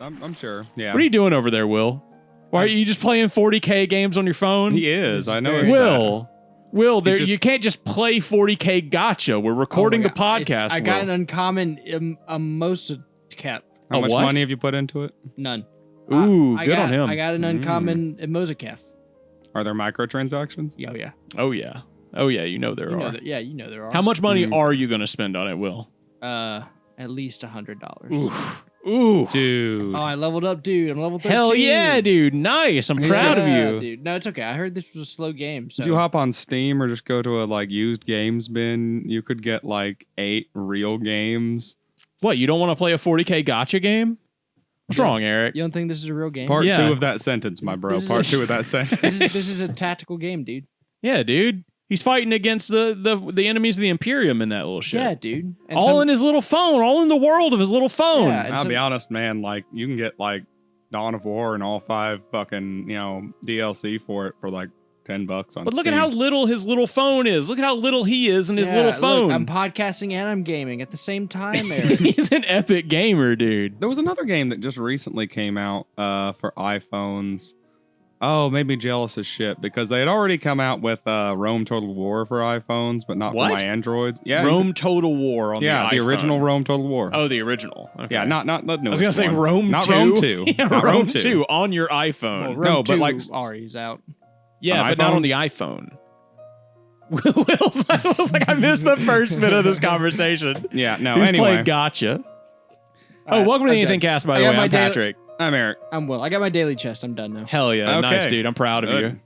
I'm sure. Yeah. What are you doing over there, Will? Why are you just playing 40K games on your phone? He is. I know. Will, you can't just play 40K gotcha. We're recording the podcast. I got an uncommon Mosa cap. How much money have you put into it? None. Ooh, good on him. I got an uncommon Mozakef. Are there microtransactions? Oh yeah. Oh yeah, you know there are. You know there are. How much money are you going to spend on it, Will? At least $100. Ooh. Dude. Oh, I leveled up, dude. I'm level 13. Hell yeah, dude. Nice. I'm proud of you. Dude. No, it's okay. I heard this was a slow game. So. If you hop on Steam or just go to a used games bin, you could get 8 real games. What, you don't want to play a 40K gotcha game? What's wrong, Eric? You don't think this is a real game? Part 2 of that sentence, my bro. Part 2 of that sentence. This is a tactical game, dude. Yeah, dude. He's fighting against the enemies of the Imperium in that little shit. Yeah, dude. And all in his little phone. All in the world of his little phone. Yeah, I'll be honest, man. You can get Dawn of War and all 5 fucking DLC for it for $10 on Steam. But look at how little his little phone is. Look at how little he is in his little phone. Look, I'm podcasting and I'm gaming at the same time, Eric. He's an epic gamer, dude. There was another game that just recently came out for iPhones. Oh, made me jealous as shit because they had already come out with Rome Total War for iPhones, but not for my Androids. Yeah, Rome Total War on the iPhone. Yeah, the original Rome Total War. Oh, the original. Okay. Yeah, not the newest I was gonna say one. Rome not 2. Rome 2. Yeah, not Rome 2 on your iPhone. Well, Rome 2 but Ari's out. Yeah, on but not on the iPhone. Will's like, I missed the first bit of this conversation. Yeah, no. Who's anyway, played gotcha. Welcome to the AnythingCast, by the way. I'm Patrick. I'm Eric. I'm Will. I got my daily chest. I'm done now. Hell yeah, nice dude. I'm proud of you.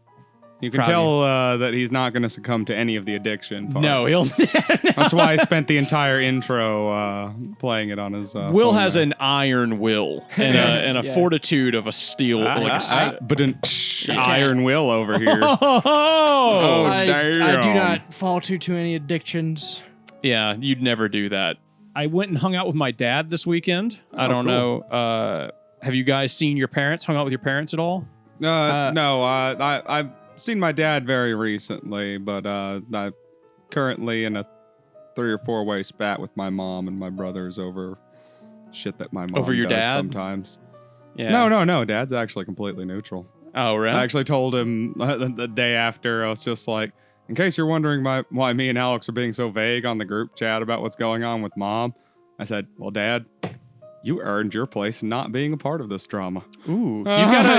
You can tell that he's not going to succumb to any of the addiction parts. No, he'll. That's why I spent the entire intro playing it on his. Will has an iron will and a fortitude of a steel, but an iron will over here. I do not fall to any addictions. Yeah, you'd never do that. I went and hung out with my dad this weekend. I don't know. Have you guys seen your parents? Hung out with your parents at all? No. I've seen my dad very recently, but I'm currently in a 3 or 4 way spat with my mom and my brothers over shit that my mom over your does dad sometimes. Yeah. No. Dad's actually completely neutral. Oh, really? I actually told him the day after. I was just like, in case you're wondering why me and Alex are being so vague on the group chat about what's going on with Mom, I said, well, Dad, you earned your place in not being a part of this drama. Ooh.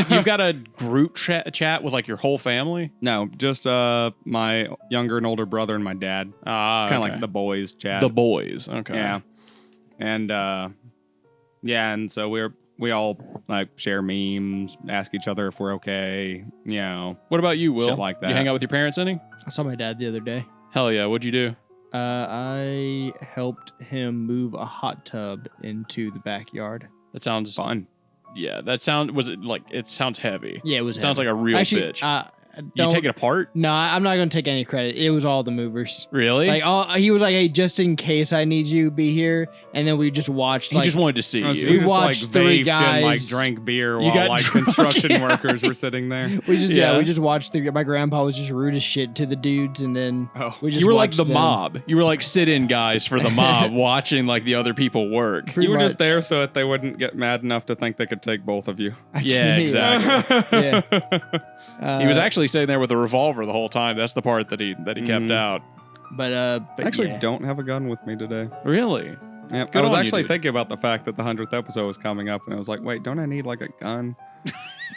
You've got a group chat with your whole family? No, just my younger and older brother and my dad. It's kind of like the boys chat. The boys, okay. Yeah. And and so we all share memes, ask each other if we're okay, What about you, Will? Shit like that. You hang out with your parents any? I saw my dad the other day. Hell yeah, what'd you do? I helped him move a hot tub into the backyard. That sounds fun. Yeah, it sounds heavy. Yeah, it was. Sounds like a real bitch. You take it apart? No, I'm not going to take any credit. It was all the movers. Really? He was like, hey, just in case I need you, be here. And then we just watched. He just wanted to see you. So we watched 3 guys. And, drank beer while construction workers were sitting there. We just watched. My grandpa was just rude as shit to the dudes, and then we just. You were like the them. mob. You were like sit-in guys for the mob, watching the other people work. You were just there so that they wouldn't get mad enough to think they could take both of you. Yeah, exactly. Yeah. He was actually sitting there with a revolver the whole time. That's the part that he kept out. But I actually don't have a gun with me today. Really? Yeah. I was actually thinking about the fact that the 100th episode was coming up, and I was like, wait, don't I need a gun?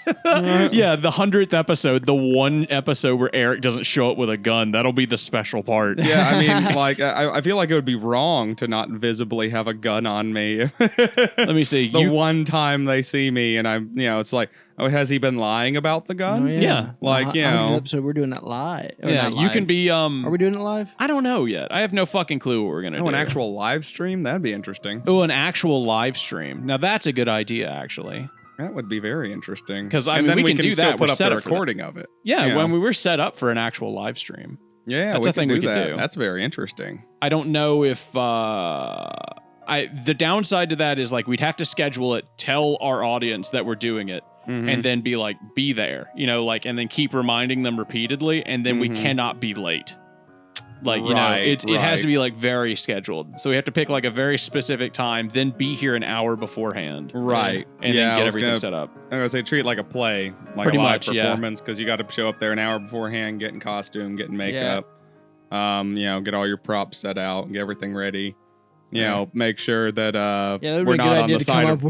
Yeah, the 100th episode, the one episode where Eric doesn't show up with a gun, that'll be the special part. Yeah, I mean, I feel like it would be wrong to not visibly have a gun on me. Let me see. The one time they see me, and I'm, it's like, oh, has he been lying about the gun? Oh, yeah. episode we're doing that live. Yeah, you can be. Are we doing it live? I don't know yet. I have no fucking clue what we're gonna do. An actual live stream? That'd be interesting. Oh, an actual live stream. Now that's a good idea, actually. That would be very interesting. Because we can do that. Put up a recording of it. Yeah, when we were set up for an actual live stream. Yeah, that's a thing we can do. That's very interesting. I don't know if the downside to that is we'd have to schedule it, tell our audience that we're doing it, and then be there, and then keep reminding them repeatedly, and then we cannot be late. Like, you know, it has to be like very scheduled. So we have to pick like a very specific time, then be here an hour beforehand. Right. And then get everything set up. I'm going to say treat it like a play, like Pretty a live much, performance, because you got to show up there an hour beforehand, get in costume, get in makeup, you know, get all your props set out, get everything ready. You know, make sure that we're not on the side of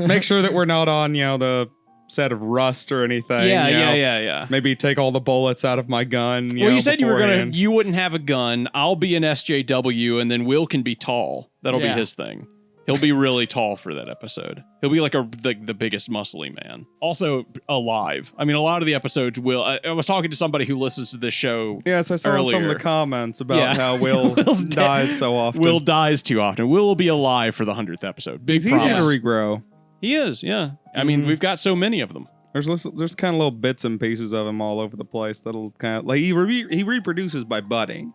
make sure that we're not on, you know, the set of Rust or anything. Yeah. Maybe take all the bullets out of my gun. You said you wouldn't have a gun. I'll be an SJW, and then Will can be tall. That'll be his thing. He'll be really tall for that episode. He'll be like the biggest muscly man. Also alive. I mean, a lot of the episodes Will. I was talking to somebody who listens to this show. Yes, I saw some of the comments about how Will dies so often. Will dies too often. Will be alive for the 100th episode. Big promise. He's easy to regrow. He is, yeah. I mean, we've got so many of them. There's kind of little bits and pieces of him all over the place that'll kind of like he reproduces by budding.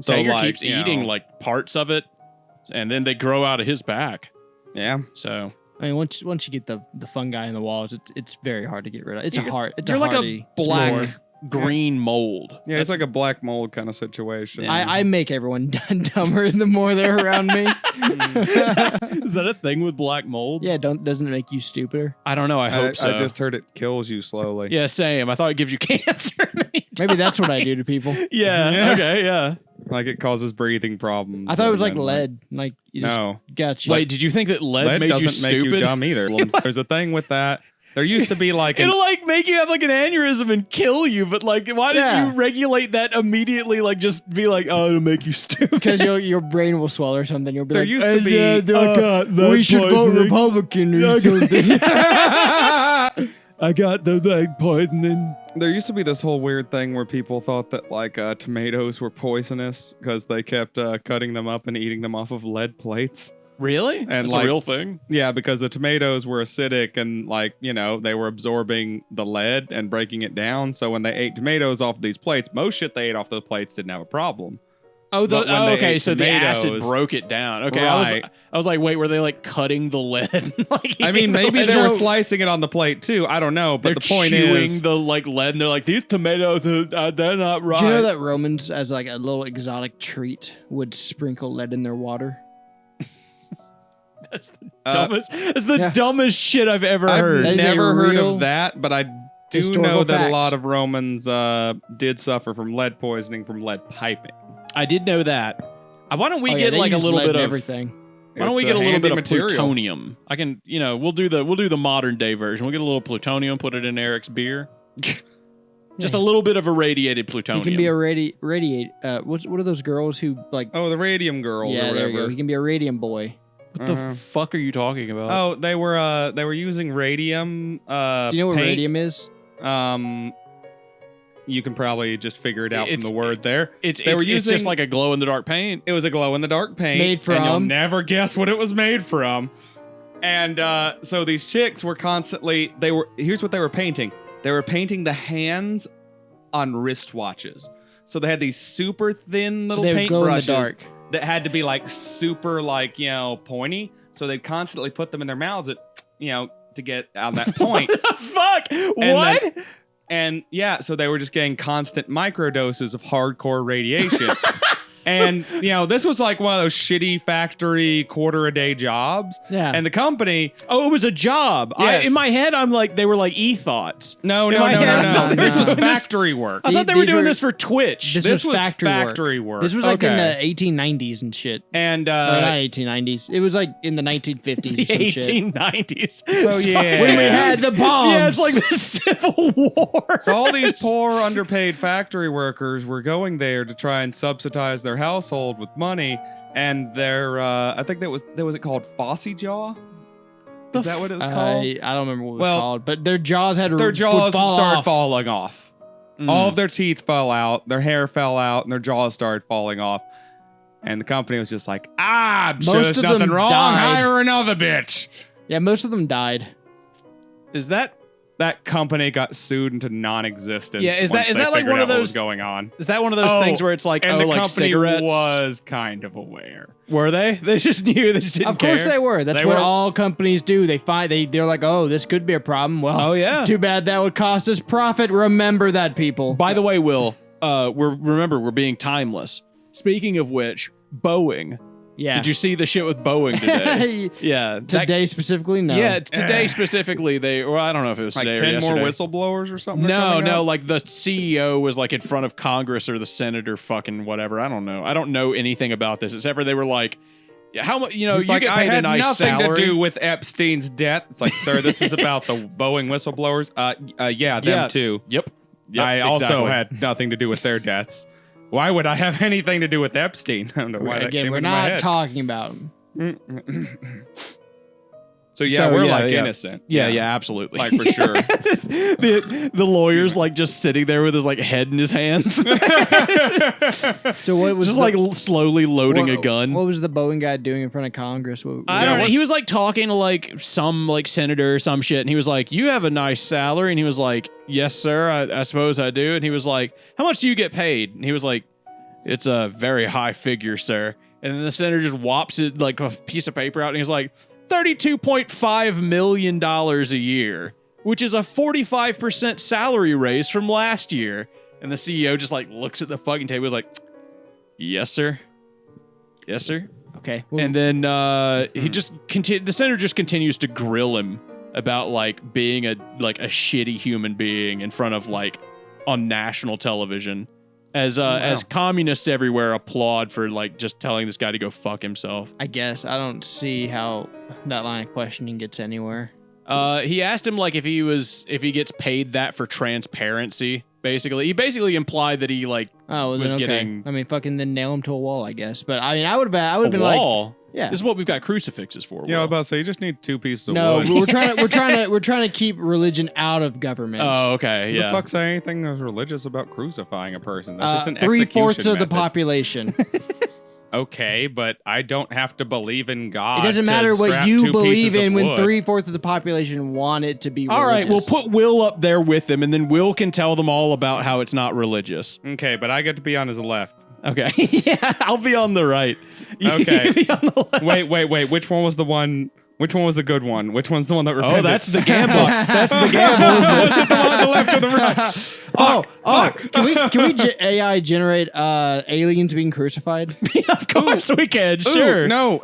So Tager keeps eating like parts of it, and then they grow out of his back. Yeah. So I mean, once you get the fungi in the walls, it's very hard to get rid of. It's you're like a black green mold. Yeah, it's like a black mold kind of situation. I make everyone dumber the more they're around me. Is that a thing with black mold? Yeah, doesn't it make you stupider? I don't know. I hope so. I just heard it kills you slowly. Yeah, same. I thought it gives you cancer. Maybe that's what I do to people. Yeah. Okay. Yeah. Like it causes breathing problems. I thought it was like lead. Like you just got you. Wait, did you think that lead made doesn't you stupid? make you dumb either. There's a thing with that. There used to be like it'll like make you have like an aneurysm and kill you, but like why did you regulate that immediately? Like just be like, oh, it'll make you stupid because your brain will swell or something. You'll be there like, used to be we should vote Republican or something. I got the leg poisoning. There used to be this whole weird thing where people thought that like tomatoes were poisonous because they kept cutting them up and eating them off of lead plates. Really? And that's like, a real thing? Yeah, because the tomatoes were acidic and like, you know, they were absorbing the lead and breaking it down. So when they ate tomatoes off these plates, most shit they ate off the plates didn't have a problem. Oh, okay. So the acid broke it down. Okay, right. I was like, wait, were they like cutting the lead? Like, I mean, maybe they were slicing it on the plate too. I don't know, but the point is, the like lead, and they're like, these tomatoes, they're not right. Do you know that Romans, as like a little exotic treat, would sprinkle lead in their water? That's the dumbest. That's the dumbest shit I've ever heard. I've never heard of that, but I do know that fact. a lot of Romans did suffer from lead poisoning from lead piping. I did know that. Why don't we get like a little bit of everything? Why don't we get a little bit of plutonium? I can, you know, we'll do the modern day version. We'll get a little plutonium, put it in Eric's beer. Just a little bit of irradiated plutonium. He can be a radiate. What are those girls who like? Oh, the radium girls. Yeah, or there you whatever. go. He can be a radium boy. What the fuck are you talking about? Oh, they were using radium. Do you know what paint. radium is? You can probably just figure it out from the word there. It's just like a glow in the dark paint. It was a glow in the dark paint. Made from? And you'll never guess what it was made from. And so these chicks were constantly, here's what they were painting. They were painting the hands on wristwatches. So they had these super thin little paintbrushes that had to be like super like, you know, pointy. So they'd constantly put them in their mouths to get out that point. Fuck! What? And yeah, so they were just getting constant microdoses of hardcore radiation. And, you know, this was like one of those shitty factory quarter-a-day jobs. Yeah. And the company... Oh, it was a job. Yes. In my head, I'm like, they were like e-thoughts. No. This was factory work. I thought they were doing this for Twitch. This was factory work. This was like in the 1890s and shit. And not 1890s. It was like in the 1950s. The 1890s. So yeah, when we had the bombs. Yeah, it's like the Civil War. So all these poor, underpaid factory workers were going there to try and subsidize their household with money, and their I think was it called Fossy Jaw? Is that what it was called? I don't remember what it was called, but their jaws started falling off. All of their teeth fell out, their hair fell out, and their jaws started falling off. And the company was just like, I'm sure there's nothing wrong. Hire another bitch. Yeah, most of them died. Is that company got sued into non-existence? Yeah, is that like one of those was going on? Is that one of those things where it's like, and the like company cigarettes was kind of aware. Were they? They just knew. They just didn't care. Of course they were. That's what all companies do. They're like, oh, this could be a problem. Well, oh yeah. Too bad that would cost us profit. Remember that, people. By the way, Will, we're being timeless. Speaking of which, Boeing. Yeah. Did you see the shit with Boeing today? Yeah. Today specifically? No. Yeah, today specifically, I don't know if it was Like today 10 or more yesterday. whistleblowers or something? No, like the CEO was like in front of Congress or the senator fucking whatever. I don't know. I don't know anything about this except for they were like, yeah, how much, you He's like, get I paid had a nice nothing salary. to do with Epstein's death. It's like, sir, this is about the Boeing whistleblowers. Yeah, them too. Yep. I also exactly. had nothing to do with their deaths. Why would I have anything to do with Epstein? I don't know why that Again, came we're into my not head. talking about him. So we're innocent. Yeah, absolutely. Like for sure. the lawyer's like just sitting there with his like head in his hands, So what was just the- like slowly loading a gun. What was the Boeing guy doing in front of Congress? I don't know. He was like talking to like some like senator or some shit, and he was like, "You have a nice salary," and he was like, "Yes, sir, I suppose I do." And he was like, "How much do you get paid?" And he was like, "It's a very high figure, sir." And then the senator just whops it like a piece of paper out, and he's like, $32.5 million a year, which is a 45% salary raise from last year. And the CEO just like looks at the fucking table, is like, "Yes, sir. Yes, sir." Okay. Well, And then the senator just continues to grill him about like being a shitty human being in front of like on national television. As communists everywhere applaud for like just telling this guy to go fuck himself. I guess I don't see how that line of questioning gets anywhere. He asked him like if he gets paid that for transparency. Basically, he basically implied that he like Oh, well, was then, okay. getting I mean, fucking then nail him to a wall, I guess. But I mean, I would have a been wall. like, yeah. This is what we've got crucifixes for. Yeah, I was Will. about to say you just need 2 pieces of No, wood. we're trying to keep religion out of government. Oh, okay. Who Yeah. the fuck say anything that's religious about crucifying a person? That's just an 3/4 execution of the method. population. Okay, but I don't have to believe in God. It doesn't to matter what strap you 2 believe pieces of in when wood. 3/4 of the population want it to be religious. All right, we'll put Will up there with him, and then Will can tell them all about how it's not religious. Okay, but I get to be on his left. Okay. Yeah, I'll be on the right. You Okay. be on the left. Wait. Which one was the one? Which one was the good one? Which one's the one that repented? Oh, that's the gamble. That's the gamble, isn't it? Was it the one on the left or the right? Can we AI generate aliens being crucified? Of course we can. Ooh, Sure. No.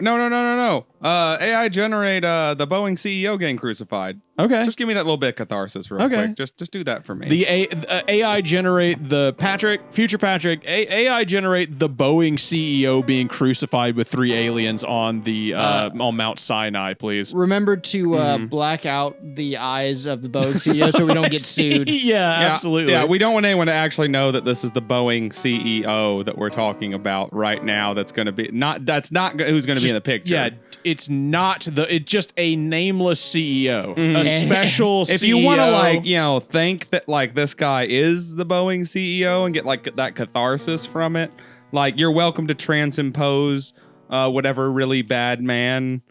AI generate the Boeing CEO getting crucified. Okay. Just give me that little bit of catharsis real Okay. quick. Just do that for me. The AI generate future Patrick. AI generate the Boeing CEO being crucified with 3 aliens on the on Mount Sinai, please. Remember to black out the eyes of the Boeing CEO so we don't get sued. Yeah, absolutely. Yeah, we don't want anyone to actually know that this is the Boeing CEO that we're talking about right now. That's going to be that's not who's going to be in the picture. Yeah, it's not it's just a nameless CEO, a special CEO. If you want to think that like this guy is the Boeing CEO and get like that catharsis from it, like you're welcome to transimpose whatever really bad man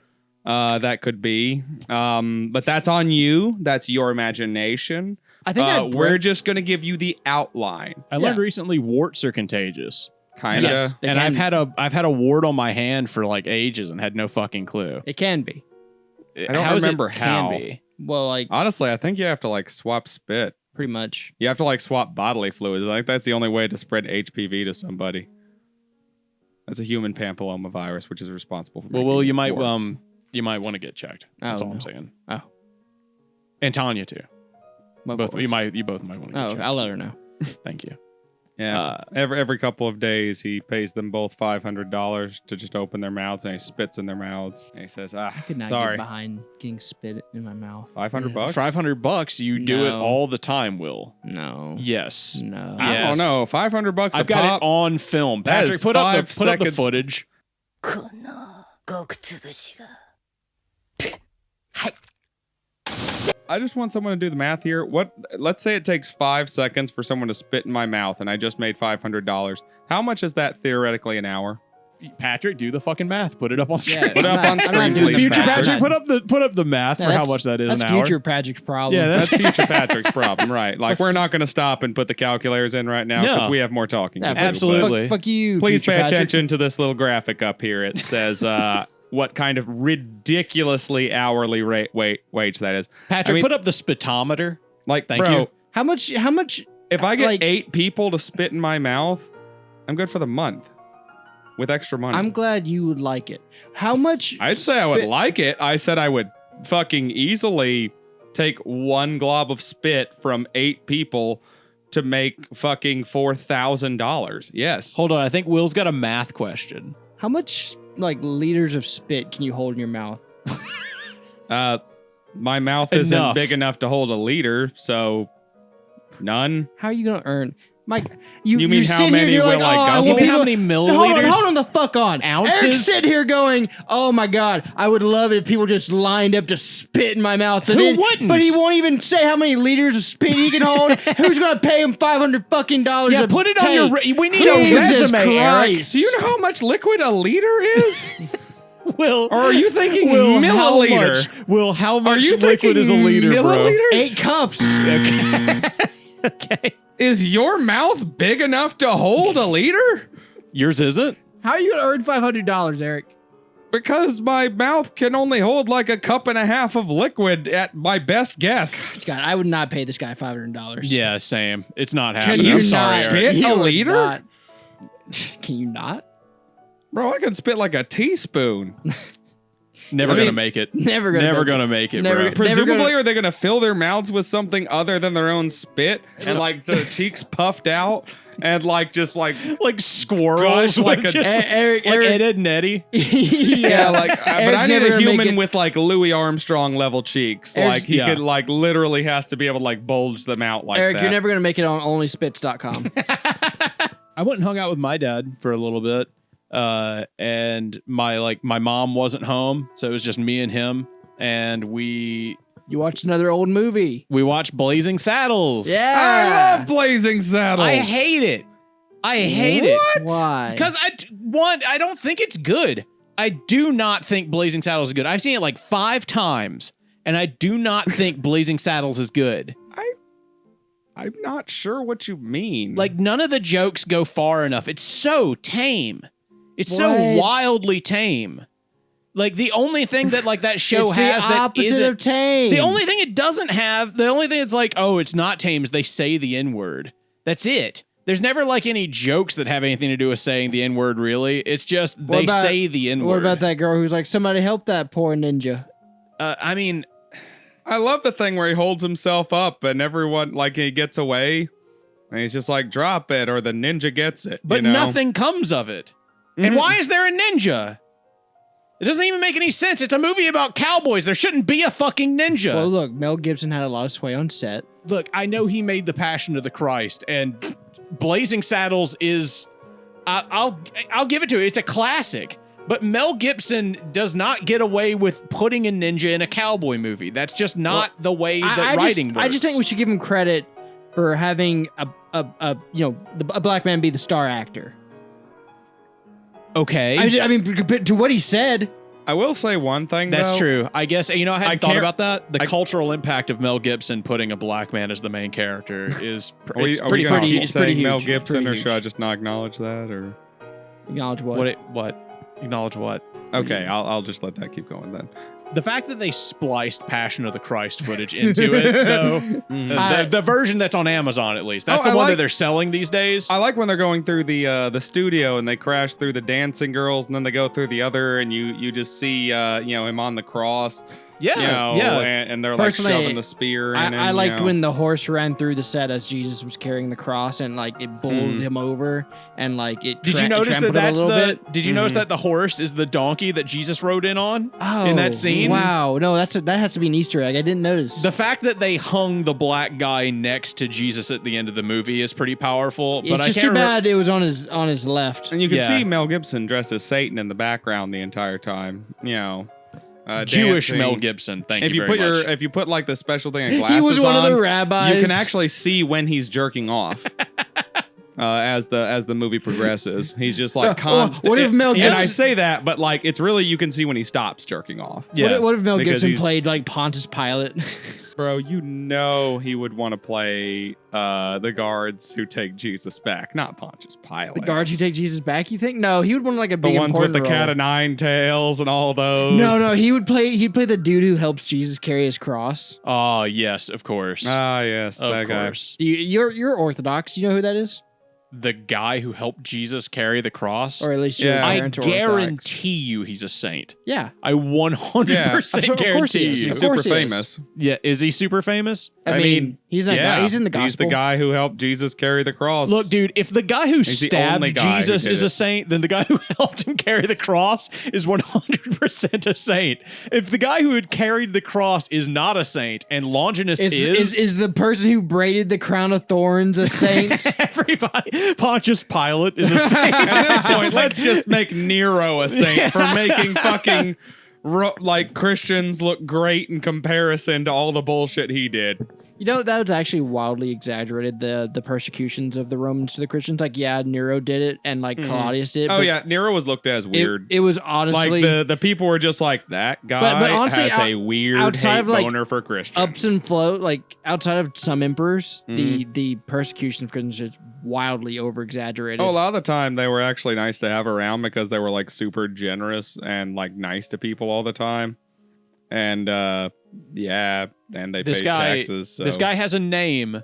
that could be. But that's on you. That's your imagination. I think we're just going to give you the outline. I learned recently warts are contagious. Kind of. Yes, they And can- I've had a wart on my hand for like ages and had no fucking clue. It can be. I don't remember how. Can be. Well, like Honestly, I think you have to like swap spit. pretty much. You have to like swap bodily fluids. Like that's the only way to spread HPV to somebody. That's a human papilloma virus, which is responsible for. Well, you might warts. you might want to get checked. That's all I'm saying. Oh. And Tanya too. Of Both course. you both might want to get Oh, checked. I'll let her know. Thank you. Yeah. every couple of days, he pays them both $500 to just open their mouths, and he spits in their mouths. And he says, Could not sorry, get behind getting spit in my mouth. $500 bucks. $500, you do it No. all the time, Will. No. Yes. No. I Yes. don't know. $500 a I've got pop. it on film. That Patrick, is put up 5 the seconds. footage. この極つぶしが I just want someone to do the math here. Let's say it takes 5 seconds for someone to spit in my mouth, and I just made $500. How much is that theoretically an hour? Patrick, do the fucking math. Put it up on screen. Yeah, Put it up on I'm not screen, doing please, Future Patrick. Patrick, put up the math Yeah, for how that's- much that is That's an hour. future Patrick's problem. Yeah, That's future Patrick's problem, right? Like we're not going to stop and put the calculators in right now because No. we have more talking Yeah, to do. absolutely. Fuck you. But please future pay Patrick. attention to this little graphic up here. It says what kind of ridiculously hourly wage that is. Patrick, I mean, put up the spitometer. like, Thank bro, you. How much? if if I get like, 8 people to spit in my mouth, I'm good for the month with extra money. I'm glad you would like it. How much? I'd say I would like it. I said I would fucking easily take 1 glob of spit from 8 people to make fucking $4,000. Yes. Hold on, I think Will's got a math question. How much like liters of spit can you hold in your mouth? My mouth isn't big enough to hold a liter, so none. How are you gonna earn? Mike, You mean sit how here and many you're will like, I oh, guzzle? You want mean how people- many Hold milliliters? on the fuck on. Ounces? Eric's sitting here going, oh my God, I would love it if people just lined up to spit in my mouth. But Who wouldn't? But he won't even say how many liters of spit he can hold. Who's gonna pay him $500 fucking dollars? Yeah, a put it take? on your. We need a Jesus resume, Eric. Christ. Do you know how much liquid a liter is? Will, Or are you thinking Will, milliliter? How much Are you liquid thinking is a liter, milliliters? 8 cups. bro? Okay. Is your mouth big enough to hold a liter? Yours isn't? How are you gonna earn $500, Eric? Because my mouth can only hold like a cup and a half of liquid at my best guess. God, I would not pay this guy $500. Yeah, same. It's not Can happening. you I'm sorry, not Eric. spit You a would liter? not. Can you not? Bro, I can spit like a teaspoon. Never I gonna mean, make it. Never gonna make it. gonna make it, Never- bro. Never Presumably, gonna- are they going to fill their mouths with something other than their own spit? And like the cheeks puffed out and like just like Like squirrels, Gosh, like with a- just, Eric, like Ed, Ed and Eddie. yeah, like but Eric's I need never a gonna make human it- with like Louis Armstrong level cheeks. Eric's- Like he yeah. could like literally has to be able to like bulge them out like Eric, that. you're never gonna make it on onlyspits.com. I went and hung out with my dad for a little bit, and my mom wasn't home, so it was just me and him, and we You watched another old movie. watched Blazing Saddles. I Yeah. love Blazing Saddles. I hate it. I hate it Why? because I don't think it's good. I do not think Blazing Saddles is good. I've seen it like 5 times, and I do not think Blazing Saddles is good. I'm not sure what you mean. Like, none of the jokes go far enough. It's so tame. It's so What? wildly tame. Like, the only thing that like that show it's has the that opposite isn't of tame. the only thing it doesn't have, the only thing it's like, oh, it's not tame is they say the N-word. That's it. There's never like any jokes that have anything to do with saying the N-word, really. It's just What they about- say the N-word. What about that girl who's like, somebody help that poor ninja? I mean, I love the thing where he holds himself up and everyone like he gets away and he's just like drop it or the ninja gets it. but you know? nothing comes of it. And Mhm. why is there a ninja? It doesn't even make any sense. It's a movie about cowboys. There shouldn't be a fucking ninja. Well, look, Mel Gibson had a lot of sway on set. Look, I know he made The Passion of the Christ, and Blazing Saddles is, I'll give it to it. It's a classic. But Mel Gibson does not get away with putting a ninja in a cowboy movie. That's just not the way that writing works. I just think we should give him credit for having a black man be the star actor. Okay. I mean, to what he said. I will say one thing That's though. true. I guess, you know, I hadn't thought can't- about that. The cultural impact of Mel Gibson putting a black man as the main character is Are we, it's are we pretty gonna pretty- keep it's pretty saying Mel huge. It's Gibson pretty or should I huge. just not acknowledge that or Acknowledge what? What? Acknowledge what? okay, I'll just let that keep going then. The fact that they spliced Passion of the Christ footage into it, though, the version that's on Amazon at least, that's Oh, the I one that like- they're selling these days. I like when they're going through the studio and they crash through the dancing girls and then they go through the other and you just see him on the cross. yeah, Yeah. And they're like Personally, shoving the spear in him. I liked you know. when the horse ran through the set as Jesus was carrying the cross and like it bowled him over and like it. Did you notice that trampled him that's a little bit? Did you notice that the horse is the donkey that Jesus rode in on? Oh, in that scene? Wow, no, that has to be an Easter egg. I didn't notice. The fact that they hung the black guy next to Jesus at the end of the movie is pretty powerful. it's But I just can't too remember. bad it was on his left. And you can Yeah. see Mel Gibson dressed as Satan in the background the entire time. Jewish dancing. Mel Gibson. Thank If you you very put much. if you put like the special thing of He glasses was one on, of the rabbis. you can actually see when he's jerking off. As the movie progresses, he's just like constant. what if Mel And I Gibson- say that, but like it's really you can see when he stops jerking off. Yeah. What if Mel because Gibson he's- played like Pontius Pilate? Bro, you know he would want to play the guards who take Jesus back, not Pontius Pilate. The guards who take Jesus back, you think? No, he would want like a the big ones with the important cat role. of nine tails and all those. No, he'd play the dude who helps Jesus carry his cross. Oh, yes, of course. Ah, yes, of that guy. course. You're Orthodox. You know who that is? The guy who helped Jesus carry the cross? Or at least your Yeah. I parents are Orthodox. guarantee you he's a saint. Yeah. I 100% Of course he guarantee is. you. Of Super course he is. famous. Yeah, is he super famous? I mean, he's in Yeah, he's in the gospel. He's the guy who helped Jesus carry the cross. Look, dude, if the guy who He's the stabbed only guy who Jesus did is a it. saint, then the guy who helped him carry the cross is 100% a saint. If the guy who had carried the cross is not a saint and Longinus Is the person who braided the crown of thorns a saint? everybody, Pontius Pilate is a saint. At this point, let's just make Nero a saint for making fucking like Christians look great in comparison to all the bullshit he did. You know, that was actually wildly exaggerated, the persecutions of the Romans to the Christians. Like, yeah, Nero did it and like Claudius did it. Oh but yeah, Nero was looked at as weird. It was honestly like the people were just like, that guy but honestly, has a weird outside hate of, like, boner for Christians. ups and flow. Like outside of some emperors, Mhm. the persecution of Christians is wildly over exaggerated. Oh, a lot of the time they were actually nice to have around because they were like super generous and like nice to people all the time. And yeah, and they This paid guy, taxes. So. this guy has a name.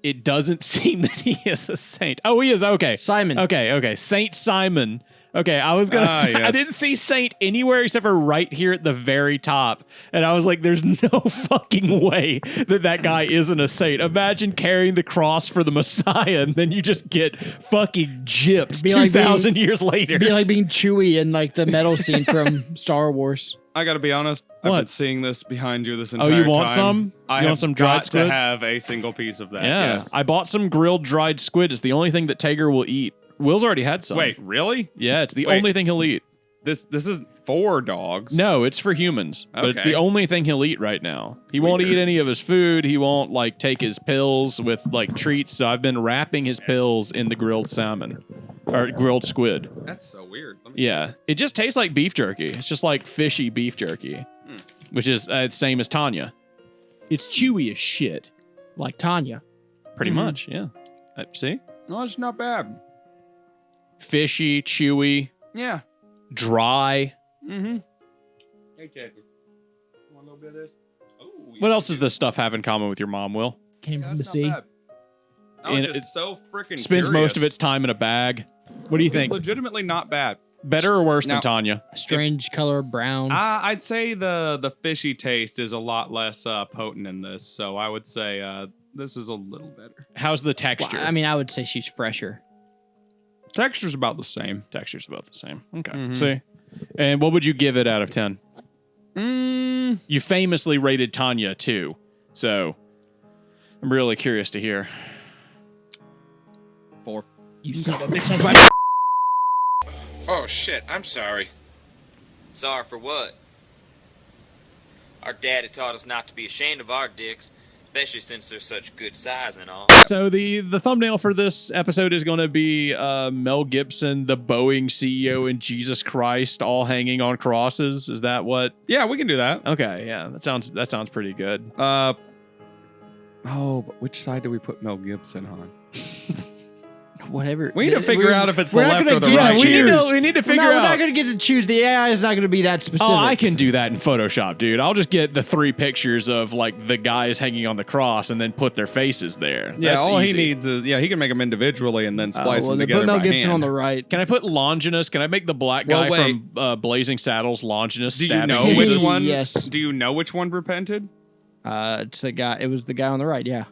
It doesn't seem that he is a saint. Oh, he is. Okay. Simon. Okay. Saint Simon. Okay, I was gonna say, I yes. didn't see saint anywhere except for right here at the very top. And I was like, there's no fucking way that guy isn't a saint. Imagine carrying the cross for the Messiah and then you just get fucking gypped Be like 2,000 years later. It'd be like being Chewie in like the metal scene from Star Wars. I gotta be honest. I've What? been seeing this behind you this Oh, entire time. you want some? I You have want some dried got squid? to have a single piece of that. Yeah, Yes. I bought some grilled dried squid. It's the only thing that Tager will eat. Will's already had some. Wait, really? Yeah, it's the Wait. only thing he'll eat. This is for dogs. No, it's for humans, but it's Okay. the only thing he'll eat right now. He won't eat any of his food. He won't like take his pills with like treats. So I've been wrapping his pills in the grilled salmon or grilled squid. That's so weird. Let me Yeah, it just tastes like beef jerky. It's just like fishy beef jerky, which is the same as Tanya. It's chewy as shit, Like Tanya. pretty much. Yeah. See, No, it's not bad. fishy, chewy, Yeah. dry. Mm-hmm. Hey, Jacob. Want a little bit of this? Oh, What else does this stuff have in common with your mom, Will? Came from the That's sea. not bad. I was And just so freaking Spends most of curious. its time in a bag. What do you It's think? legitimately not bad. Better or worse Now- than Tanya? A strange color brown. I'd say the fishy taste is a lot less potent in this, so I would say this is a little better. How's the Well, texture? I mean, I would say she's fresher. Texture's about the same. Texture's about the same. Okay. Mhm. See? And what would you give it out of 10? Mm, You famously rated Tanya too. So I'm really curious to hear. 4. You son of a bitch. That's why. Oh shit, I'm sorry. Sorry for what? Our daddy taught us not to be ashamed of our dicks, especially since they're such good size and all. So the thumbnail for this episode is going to be Mel Gibson, the Boeing CEO, and Jesus Christ all hanging on crosses. Is that what? Yeah, we can do that. Okay, yeah, that sounds pretty good. Oh, but which side do we put Mel Gibson on? Whatever. We need to figure out if it's the we're not left gonna or the get to right. choose. We need to figure We're out. not going to get to choose. The AI is not going to be that specific. Oh, I can do that in Photoshop, dude. I'll just get the 3 pictures of like the guys hanging on the cross and then put their faces there. Yeah, That's all easy. he needs is he can make them individually and then splice them they together put Mel by Gibson hand. on the right. Can I put Longinus? Can I make the black Well, guy wait. from Blazing Saddles Longinus Do you stabbing know Jesus? which one? Yes. Do you know which one repented? It's the guy. It was the guy on the right. Yeah.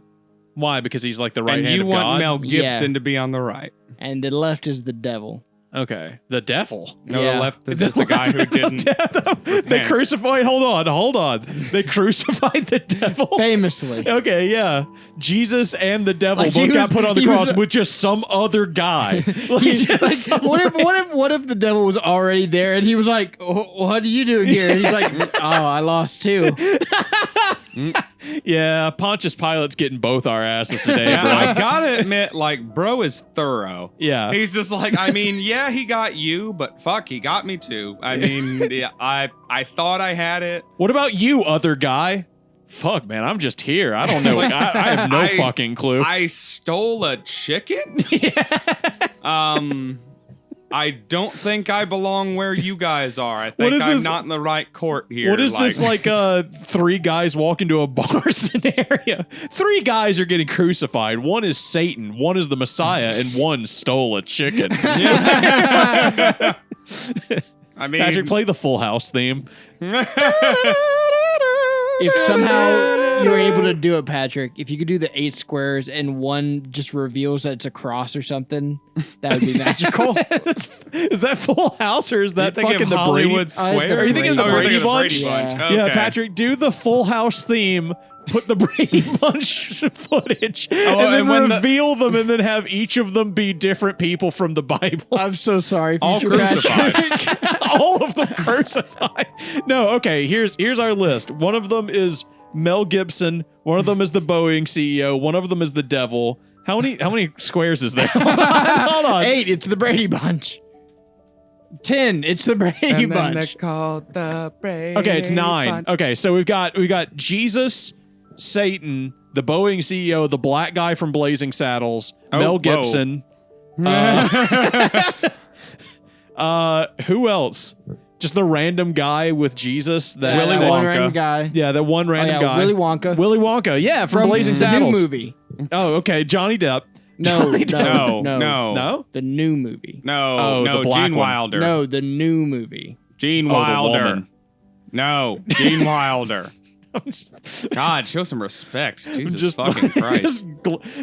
Why? Because he's like the right and hand you of want God? Mel Gibson Yeah. to be on the right. And the left is the devil. Okay. The devil. No, Yeah. the left is just the guy who didn't. They repent. crucified. Hold on. They crucified the devil. Famously. Okay, yeah. Jesus and the devil Like, both he got was- put on the he cross was- with just some other guy. Like, just some What if the devil was already there and he was like, "What are you doing here?" And he's like, "Oh, I lost too." Yeah, Pontius Pilate's getting both our asses today, Yeah, bro. I gotta admit, like, bro is thorough. Yeah. He's just like, I mean, yeah, he got you, but fuck, he got me too. I mean, yeah, I thought I had it. What about you, other guy? Fuck, man, I'm just here. I don't know. I have no fucking clue. I stole a chicken? I don't think I belong where you guys are. I think I'm not in the right court here. What is this, like, 3 guys walk into a bar scenario? 3 guys are getting crucified. One is Satan, one is the Messiah, and one stole a chicken. I mean, Patrick, play the Full House theme. If somehow you're able to do it, Patrick, if you could do the 8 squares and one just reveals that it's a cross or something, that would be magical. Is that Full House or is that fucking the Hollywood Brady? Square? Are you thinking of the Brady Bunch? Yeah. Okay. Yeah, Patrick, do the Full House theme. Put the Brady Bunch footage and then reveal them and then have each of them be different people from the Bible. I'm so sorry. All crucified. All of them crucified. No, okay, here's our list. One of them is Mel Gibson. One of them is the Boeing CEO. One of them is the devil. How many squares is there? Hold on. 8, it's the Brady Bunch. 10, it's the Brady Bunch. Called the Brady Okay, it's 9. Bunch. Okay, so we've got Jesus, Satan, the Boeing CEO, the black guy from Blazing Saddles, Mel Gibson. Who else? Just the random guy with Jesus. That Willy that one Wonka. random guy. Yeah, that one random guy. Willy Wonka. Willy Wonka. Yeah, from Blazing the Saddles. new movie. Oh, okay. Johnny Depp. No, No. No? The new movie. No, the black Gene one. Wilder. No, the new movie. Gene Oh, the Wilder. woman. No, Gene Wilder. God, show some respect. Jesus Just fucking Christ.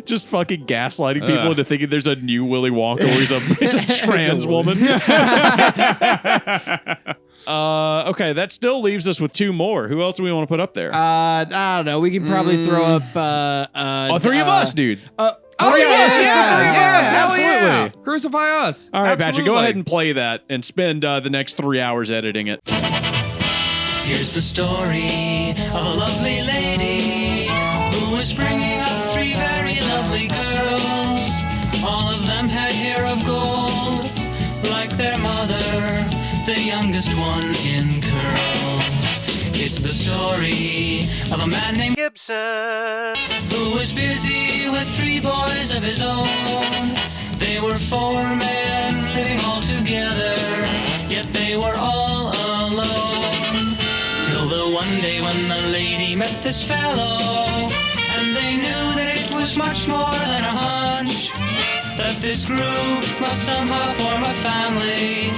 just fucking gaslighting people into thinking there's a new Willy Wonka where he's a trans woman. Okay, that still leaves us with 2 more. Who else do we want to put up there? I don't know. We can probably throw up. 3 of us, dude. Oh, yeah, yes, yeah, the 3 of yeah, us. Hell absolutely. yeah. Crucify us. All right, Patrick, go Absolutely. ahead and play that and spend the next 3 hours editing it. Here's the story of a lovely lady who was bringing up 3 very lovely girls. All of them had hair of gold, like their mother, the youngest one in curls. It's the story of a man named Gibson who was busy with 3 boys of his own. They were 4 men living all together, yet they were all alone. Till the one day when the lady met this fellow, and they knew that it was much more than a hunch, that this group must somehow form a family.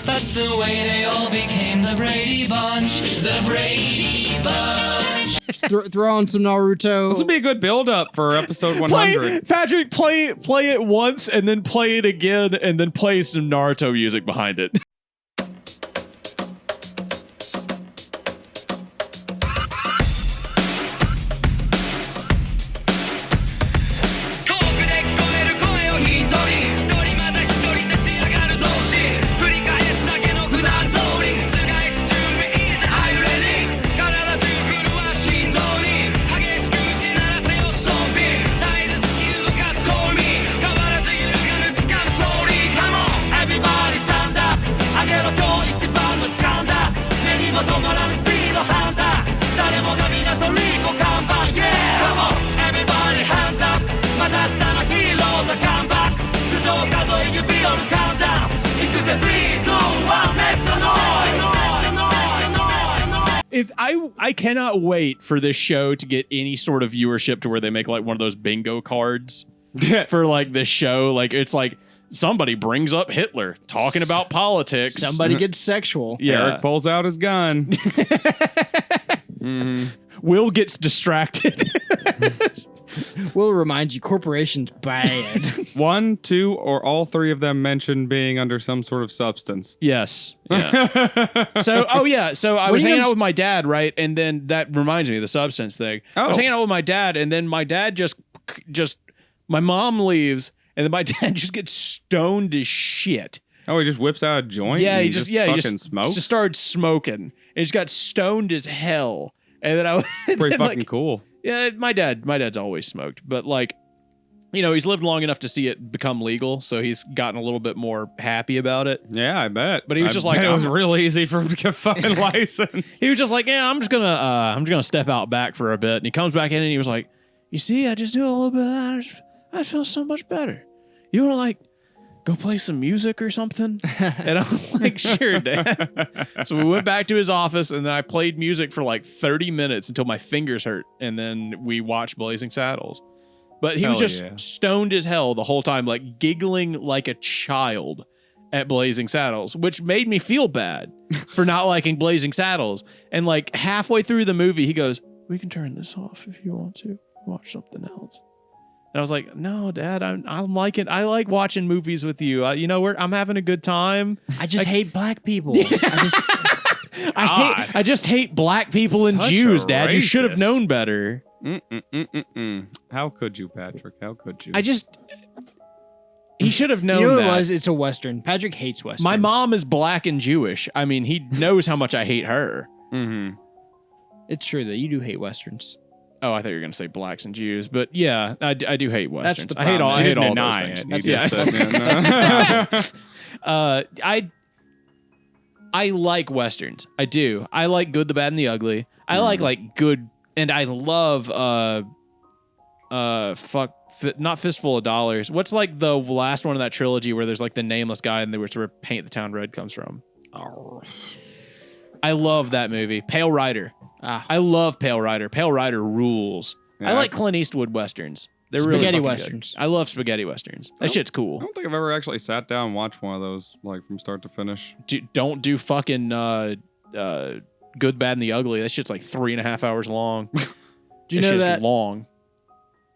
That's the way they all became the Brady Bunch. The Brady Bunch. Throw on some Naruto. This would be a good build-up for episode 100. Patrick, play it once and then play it again and then play some Naruto music behind it. I cannot wait for this show to get any sort of viewership to where they make like one of those bingo cards for like this show. Like it's like somebody brings up Hitler talking about politics. Somebody gets sexual. Yeah. Eric pulls out his gun. Will gets distracted. We'll remind you, corporations bad. 1, 2, or all 3 of them mentioned being under some sort of substance. Yes. Yeah. So I was hanging out with my dad, right? And then that reminds me of the substance thing. I was hanging out with my dad, and then my dad just my mom leaves, and then my dad just gets stoned as shit. Oh, he just whips out a joint? Yeah, and he just smokes? just started smoking. And he just got stoned as hell. And then Pretty fucking cool. Yeah, my dad's always smoked, but like he's lived long enough to see it become legal, so he's gotten a little bit more happy about it. Yeah, I bet. But he was just like, it was real easy for him to get fucking licensed. He was just like, yeah, I'm just gonna step out back for a bit. And he comes back in and he was like, you see, I just do a little bit. I feel so much better. You want to like go play some music or something? And I'm like, sure, Dad. So we went back to his office and then I played music for like 30 minutes until my fingers hurt. And then we watched Blazing Saddles. But he was just stoned as hell the whole time, like giggling like a child at Blazing Saddles, which made me feel bad for not liking Blazing Saddles. And like halfway through the movie, he goes, we can turn this off if you want to watch something else. And I was like, no, Dad, I'm liking. I like watching movies with you. I'm having a good time. I just hate black people. I just hate black people and Such Jews, a Dad. You should have racist. known better. How could you, Patrick? How could you? He should have known You know what that. it was? It's a Western. Patrick hates Westerns. My mom is black and Jewish. I mean, he knows how much I hate her. Mm-hmm. It's true, though. You do hate Westerns. Oh, I thought you were going to say blacks and Jews, but yeah, I do hate Westerns. the I hate all. I hate all those deny things. it. That's You the- just said, I like Westerns. I do. I like Good, the Bad, and the Ugly. I like good, and I love not Fistful of Dollars. What's like the last one of that trilogy where there's like the nameless guy and where Paint the Town Red comes from? I love that movie. Pale Rider. I love Pale Rider. Pale Rider rules. Yeah, I like Clint Eastwood Westerns. They're Spaghetti really fucking Westerns. good. I love spaghetti Westerns. That shit's I cool. don't think I've ever actually sat down and watched one of those like from start to finish. Don't do fucking Good, Bad, and the Ugly. That shit's like 3.5 hours long. Do you know shit's that long?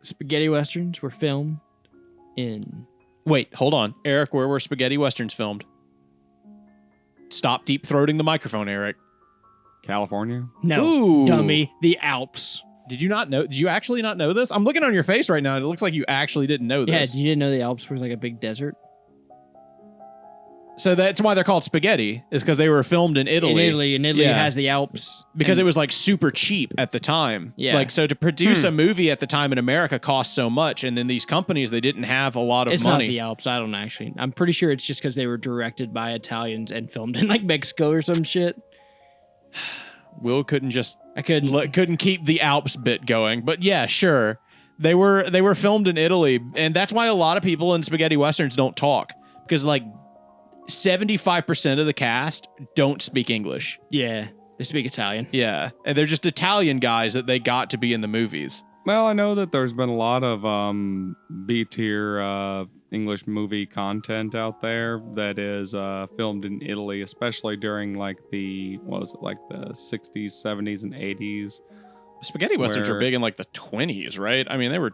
spaghetti Westerns were filmed in... Wait, hold on. Eric, where were spaghetti Westerns filmed? Stop deep-throating the microphone, Eric. California? No, Ooh. dummy. The Alps. Did you not know? Did you actually not know this? I'm looking on your face right now, and it looks like you actually didn't know Yeah, this. you didn't know the Alps were like a big desert? So that's why they're called spaghetti, is because they were filmed in Italy. And Italy Yeah. has the Alps. Because and it was like super cheap at the time. Yeah. Like, so to produce a movie at the time in America cost so much, and then these companies, they didn't have a lot of it's money. not the Alps. I don't actually. I'm pretty sure it's just because they were directed by Italians and filmed in like Mexico or some shit. Will couldn't just I couldn't. keep the Alps bit going. But yeah, sure. They were filmed in Italy, and that's why a lot of people in spaghetti westerns don't talk, because like 75% of the cast don't speak English. Yeah, they speak Italian. Yeah, and they're just Italian guys that they got to be in the movies. Well, I know that there's been a lot of B-tier English movie content out there that is filmed in Italy, especially during like the 60s, 70s, and 80s. Spaghetti westerns Where- were big in like the 20s, right? I mean,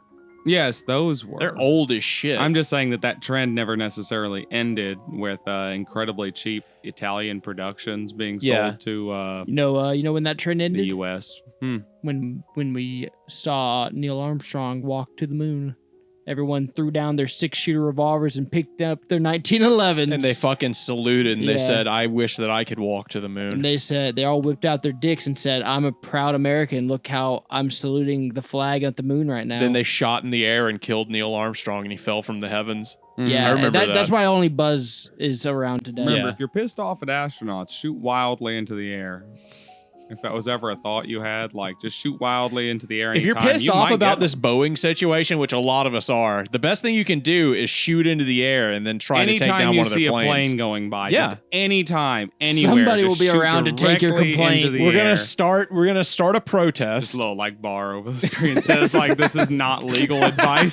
Yes, those were. they're old as shit. I'm just saying that trend never necessarily ended with incredibly cheap Italian productions being Yeah. sold to You know when that trend the ended? U.S. When we saw Neil Armstrong walk to the moon. Everyone threw down their 6-shooter revolvers and picked up their 1911s. and they fucking saluted and Yeah. they said, "I wish that I could walk to the moon." And they said, they all whipped out their dicks and said, "I'm a proud American. Look how I'm saluting the flag at the moon right now." Then they shot in the air and killed Neil Armstrong, and he fell from the heavens. yeah, I remember that. That's why only Buzz is around today. Remember, Yeah. if you're pissed off at astronauts, shoot wildly into the air. If that was ever a thought you had, like just shoot wildly into the air. If you're anytime, pissed you off might about get this Boeing situation, which a lot of us are, the best thing you can do is shoot into the air and then try to take anytime down you one of see their a planes. plane going by, Yeah. just anytime, anywhere, Somebody just will be shoot around to take your directly complaint. into the We're gonna air. start a This protest. little like bar over the screen says like this is not legal advice.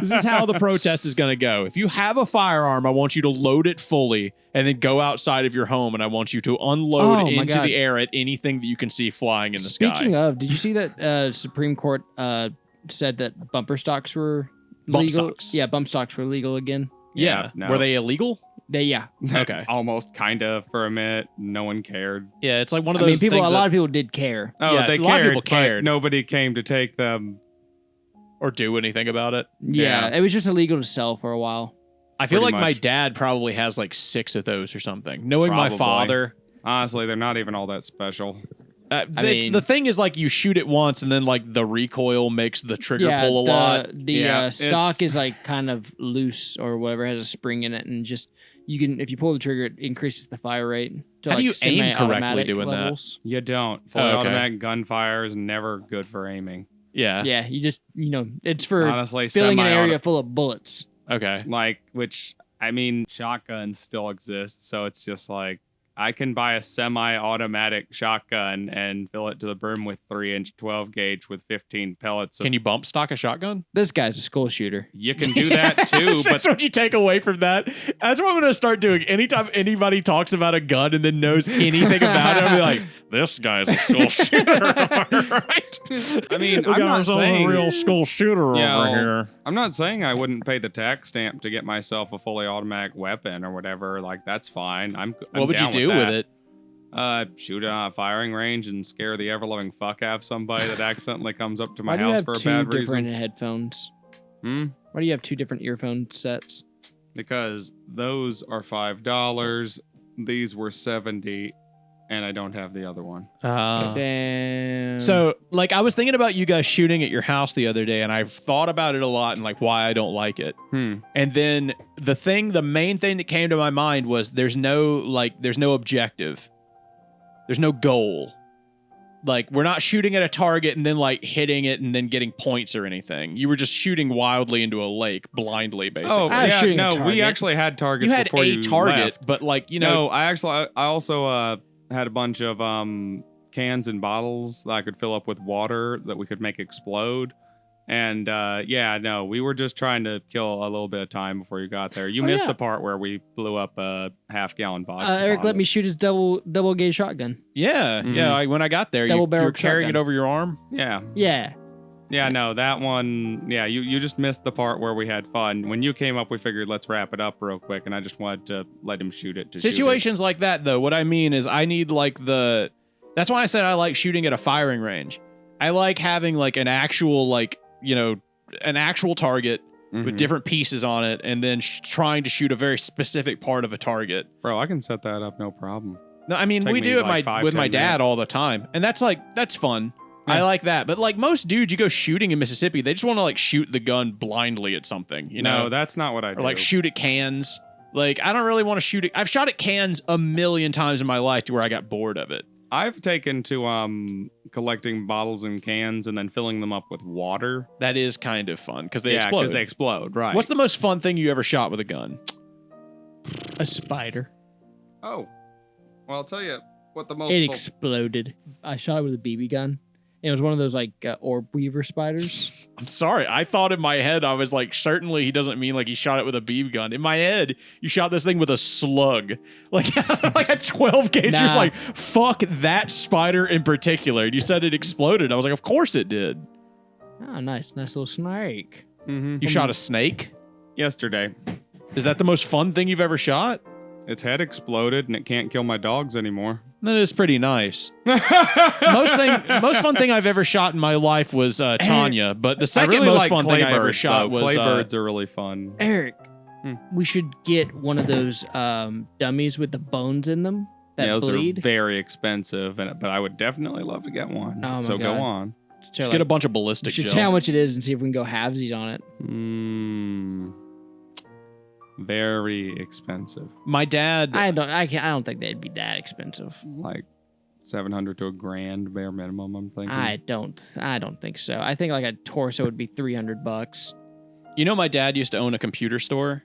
This is how the protest is going to go. If you have a firearm, I want you to load it fully and then go outside of your home, and I want you to unload Oh, my into God. the air at anything that you can see flying in the Speaking sky. of, did you see that Supreme Court said that bumper stocks were Bump legal? stocks. Yeah, bump stocks were legal again. Yeah. no. Were they illegal? Yeah. Okay. Almost kind of for a minute. No one cared. Yeah, it's like one of I those mean, a things lot of people did care. Oh, Yeah, they a lot of cared, people cared. but nobody came to take them. or do anything about it. Yeah, Yeah. it was just illegal to sell for a while. I feel Pretty like my much. dad probably has like 6 of those or something. Knowing my Probably. father, Honestly, they're not even all that special. The thing is, like, you shoot it once, and then like the recoil makes the trigger pull a lot. The stock is like kind of loose or whatever, has a spring in it, and just you can, if you pull the trigger, it increases the fire rate. To How do you aim correctly semi-automatic doing levels. You don't. Fully automatic gunfire is never good for aiming. Yeah. Yeah, you just, it's for honestly filling an area full of bullets. Okay. Like, which, I mean, shotguns still exist, so it's just like, I can buy a semi-automatic shotgun and fill it to the brim with 3-inch 12 gauge with 15 pellets. Can you bump stock a shotgun? This guy's a skull shooter. You can do that too, but that's what you take away from that. That's what I'm going to start doing. Anytime anybody talks about a gun and then knows anything about it, I'll be like, this guy's a skull shooter. Right? I mean, I'm not saying a real skull shooter over here. I'm not saying I wouldn't pay the tax stamp to get myself a fully automatic weapon or whatever. Like, that's fine. What would you do with it? Shoot it on a firing range and scare the ever-loving fuck out of somebody that accidentally comes up to my house for a bad reason. Why do you have 2 different headphones? Why do you have 2 different earphone sets? Because those are $5. These were $70, and I don't have the other one. Damn. So, like, I was thinking about you guys shooting at your house the other day, and I've thought about it a lot and like why I don't like it. And then the main thing that came to my mind was there's no objective. There's no goal. Like, we're not shooting at a target and then like hitting it and then getting points or anything. You were just shooting wildly into a lake blindly, basically. Oh, yeah, no, we actually had targets before you target, left. but like, No, I also had a bunch of cans and bottles that I could fill up with water that we could make explode. And we were just trying to kill a little bit of time before you got there. You missed the part where we blew up a half-gallon vodka Eric bottle. let me shoot his double gauge shotgun. Yeah, when I got there, you were carrying it over your arm. Yeah. Yeah, no, that one, you just missed the part where we had fun. When you came up, we figured let's wrap it up real quick, and I just wanted to let him shoot it. Situations like that, though, what I mean is I need like that's why I said I like shooting at a firing range. I like having like an actual an actual target with different pieces on it, and then trying to shoot a very specific part of a target. Bro, I can set that up, no problem. No, I mean, we do it with my dad all the time, and that's fun. Yeah. I like that. But like most dudes you go shooting in Mississippi, they just want to like shoot the gun blindly at something. No, that's not what I do. Or like shoot at cans. Like, I don't really want to shoot it. I've shot at cans a million times in my life to where I got bored of it. I've taken to collecting bottles and cans and then filling them up with water. That is kind of fun because they explode. Because they explode, right. What's the most fun thing you ever shot with a gun? A spider. Oh. Well, I'll tell you what the most... It exploded. I shot it with a BB gun. It was one of those like orb weaver spiders. I'm sorry. I thought in my head, I was like, certainly he doesn't mean like he shot it with a BB gun. In my head, you shot this thing with a slug. Like, like a 12 gauge. You're just like, fuck that spider in particular. And you said it exploded. I was like, of course it did. Oh, nice. Nice little snake. Mm-hmm. You shot a snake? Yesterday. Is that the most fun thing you've ever shot? Its head exploded and it can't kill my dogs anymore. That is pretty nice. most fun thing I've ever shot in my life was Tanya, but the second most fun thing I ever shot was claybirds are really fun. Eric, we should get one of those dummies with the bones in them that those bleed. Are very expensive, but I would definitely love to get one. Oh my so God. go on. Just get a bunch of ballistic gel. gel. See how much it is and see if we can go halvesies on it. Very expensive. My dad. I don't think they'd be that expensive. Like $700 to $1,000 bare minimum. I'm thinking. I don't think so. I think like a torso would be $300. You know, my dad used to own a computer store.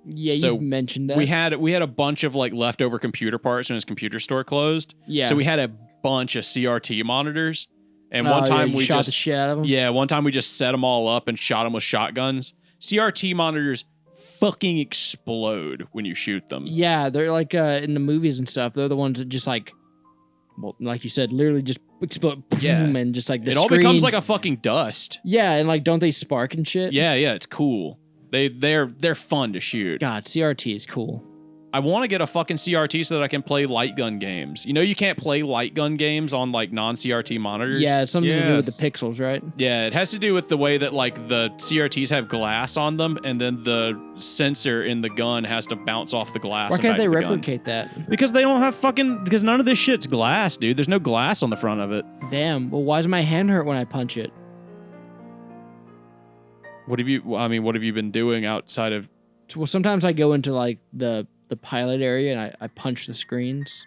Yeah, so you've mentioned that. We had a bunch of like leftover computer parts when his computer store closed. Yeah. So we had a bunch of CRT monitors. And one time we shot just the shit out of them. Yeah, one time we just set them all up and shot them with shotguns. CRT monitors fucking explode when you shoot them. Yeah, they're like in the movies and stuff. They're the ones that just like, well, like you said, literally just explode. Yeah, and just like the it all becomes like a fucking dust. Yeah, and like don't they spark and shit? Yeah, it's cool. They're fun to shoot. God, CRT is cool. I want to get a fucking CRT so that I can play light gun games. You know, you can't play light gun games on like non-CRT monitors. Yeah, it's something to do with the Yes. pixels, right? Yeah, it has to do with the way that like the CRTs have glass on them, and then the sensor in the gun has to bounce off the glass. Why and can't back they to the gun. replicate that? Because they don't have because none of this shit's glass, dude. There's no glass on the front of it. Damn. Well, why does my hand hurt when I punch it? What have you been doing outside of? Well, sometimes I go into like the pilot area and I punch the screens.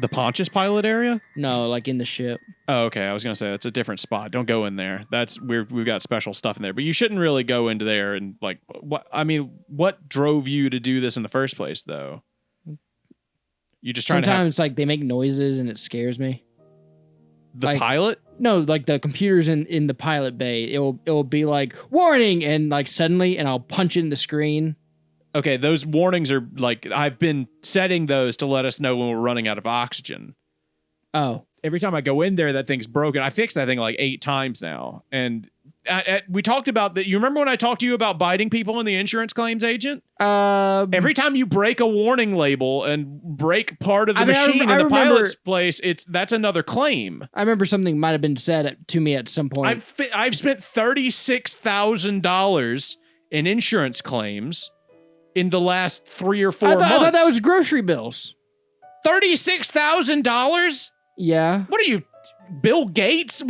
The Pontius pilot area? No, like in the ship. Oh, okay. I was gonna say that's a different spot. Don't go in there. We've got special stuff in there. But you shouldn't really go into there and like what drove you to do this in the first place though? You just trying Sometimes like they make noises and it scares me. the like- pilot? No, like the computers in the pilot bay, it'll be like warning and like suddenly and I'll punch it in the screen. Okay, those warnings are like I've been setting those to let us know when we're running out of oxygen. Oh. Every time I go in there, that thing's broken. I fixed that thing like 8 times now. And we talked about that. You remember when I talked to you about biting people in the insurance claims agent? Every time you break a warning label and break part of the machine in the pilot's place, that's another claim. I remember something might have been said to me at some point. I've spent $36,000 in insurance claims in the last 3 or 4 months. I thought that was grocery bills. $36,000? Yeah. What are you, Bill Gates?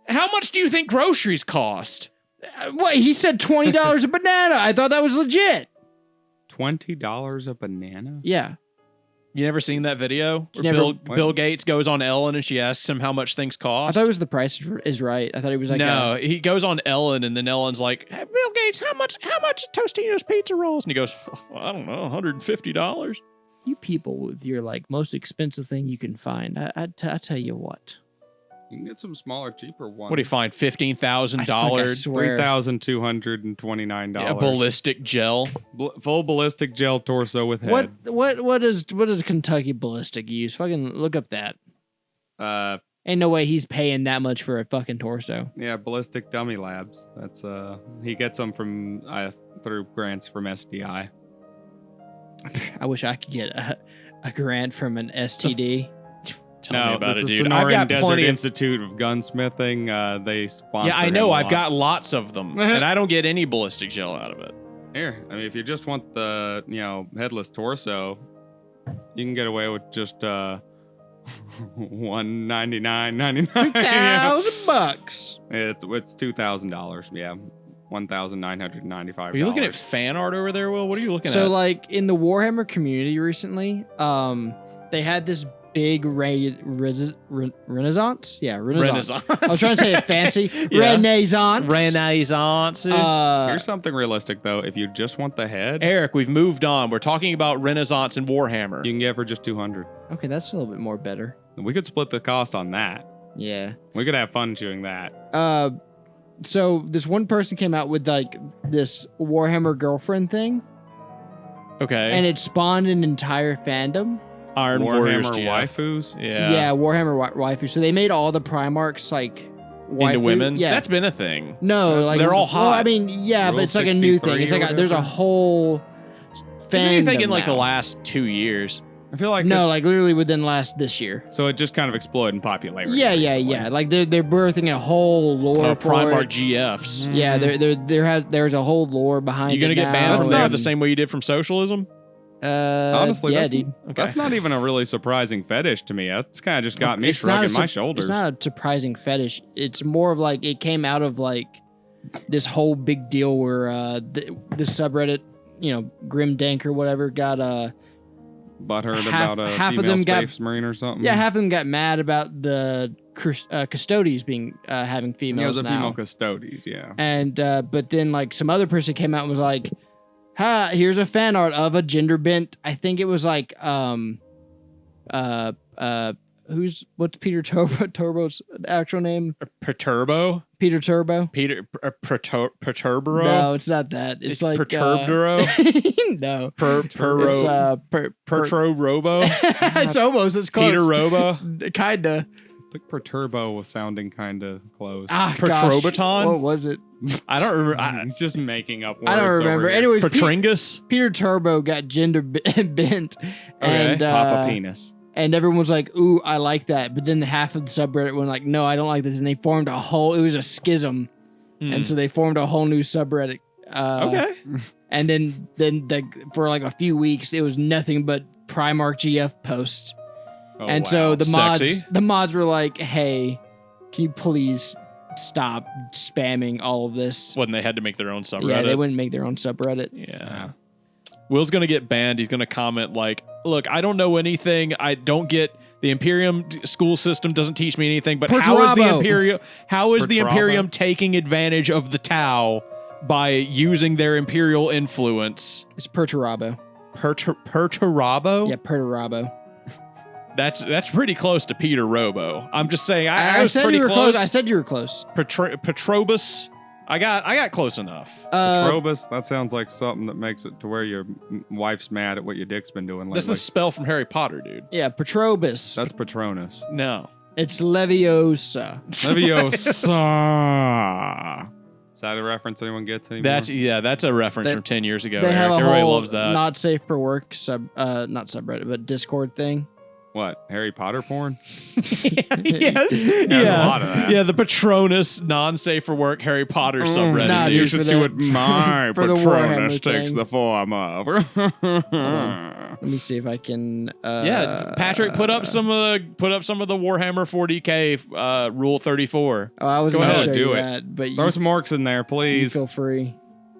How much do you think groceries cost? What? He said $20 a banana. I thought that was legit. $20 a banana? Yeah. You never seen that video? Where Never. Bill Gates goes on Ellen and she asks him how much things I cost. thought it was The Price is Right. I thought he was like, no, he goes on Ellen and then Ellen's like, hey, Bill Gates, how much Tostino's pizza rolls? And he goes, well, I don't know, $150. you people with your like most expensive thing you can find. I tell you what. You can get some smaller, cheaper ones. What do you find? $15,000 $3,229. a ballistic gel. Full ballistic gel torso with head. What does Kentucky Ballistic use? Fucking look up that. Ain't no way he's paying that much for a fucking torso. Yeah, Ballistic Dummy Labs. That's he gets them from through grants from SDI. I wish I could get a grant from an STD. Tell me about it's it, the dude. Sonoran I've got Desert plenty of... Institute of Gunsmithing. They sponsor. Yeah, I know. him a I've lot. got lots of them, and I don't get any ballistic gel out of it. Here, I mean, if you just want the headless torso, you can get away with just $199.99. $2,000. It's $2,000. Yeah, $1,995. Are you looking at fan art over there, Will? What are you looking So at? like in the Warhammer community recently, they had this big renaissance. Yeah, renaissance. I was trying to say it fancy. Yeah. Renaissance. Renaissance. Here's something realistic though. If you just want the head, Eric, we've moved on. We're talking about Renaissance and Warhammer. you can get for just $200. Okay, that's a little bit more better. We could split the cost on that. Yeah. We could have fun doing that. So this one person came out with like this Warhammer girlfriend thing, Okay. and it spawned an entire fandom. Iron Warriors Warhammer GF. waifus. Yeah, Warhammer waifu. So they made all the Primarchs like waifu. Into women? Yeah. That's been a thing. No, like They're all well, I hot. mean, yeah, Rule but it's like a new 63 thing. It's or like there's a whatever. whole Is anything fandom in like the now. last 2 years? I feel like No, like literally within this year. so it just kind of exploded in popularity. Yeah. recently. Like they're birthing a whole lore for Primarch it. GFs. Yeah, there's a whole lore behind. You gonna it get banned now. from there the same way you did from socialism? Honestly, yeah, that's, dude. that's not even a really surprising fetish to me. That's kind of just got me It's not shrugging a my sup- shoulders. It's not a surprising fetish. It's more of like it came out of like this whole big deal where the subreddit, Grim Dank or whatever, got Butthurt half- about a half of female them got- space marine or something. half of them got mad about the custodies being having Yeah, females the now. female custodies. Yeah. And but then like some other person came out and was like, "Ha, here's a fan art of a gender bent." I think it was like what's Peter Turbo's actual name? Perturbo? Peter Turbo. Peter Perturbero? No, it's not that. It's like Perturbdero? no. Pertro It's Pertro Robo? it's almost. It's close. Peter Robo? Kinda. I think Perturbo was sounding kind of close. Pertrobaton? What was it? I don't remember. He's just making up words. I don't remember. Over here. Anyways, Petringus? Peter Turbo got gender bent, and Papa Penis. and everyone was like, "Ooh, I like that." But then half of the subreddit went like, "No, I don't like this," and they formed a whole. It was a schism, and so they formed a whole new subreddit. Okay. And then for like a few weeks, it was nothing but Primarch GF posts. Oh, And wow. so Sexy. the mods were like, "Hey, can you please stop spamming all of this?" When they had to make their own subreddit. Yeah, they wouldn't make their own subreddit. Yeah. Will's going to get banned. He's going to comment like, look, I don't know anything. I don't get the Imperium school system doesn't teach me anything, but how is the Perturabo. Imperium taking advantage of the Tau by using their Imperial influence? It's Perturabo. Perturabo? Yeah, Perturabo. That's pretty close to Peter Robo. I'm just saying I was said pretty you were close. I said you were close. Petrobus. I got close enough. Petrobus, that sounds like something that makes it to where your wife's mad at what your dick's been doing lately. That's the spell from Harry Potter, dude. Yeah, Petrobus. That's Patronus. No. It's Leviosa. Leviosa. Is that a reference anyone gets anymore? That's a reference They- from 10 years ago. They have Eric. a Everybody whole loves that. not safe for work not subreddit, but Discord thing. What? Harry Potter porn? Yes. There's a lot of that. Yeah, the Patronus non-safe for work Harry Potter subreddit. Nah, You dude, should for see the- what my for the Patronus Warhammer takes thing. the form of. Let me see if I can. Yeah, Patrick put up some of the Warhammer 40K Rule 34. Oh, I was Go going to ahead, show do you it. that, but Throw you, some orcs in there, you please. feel free.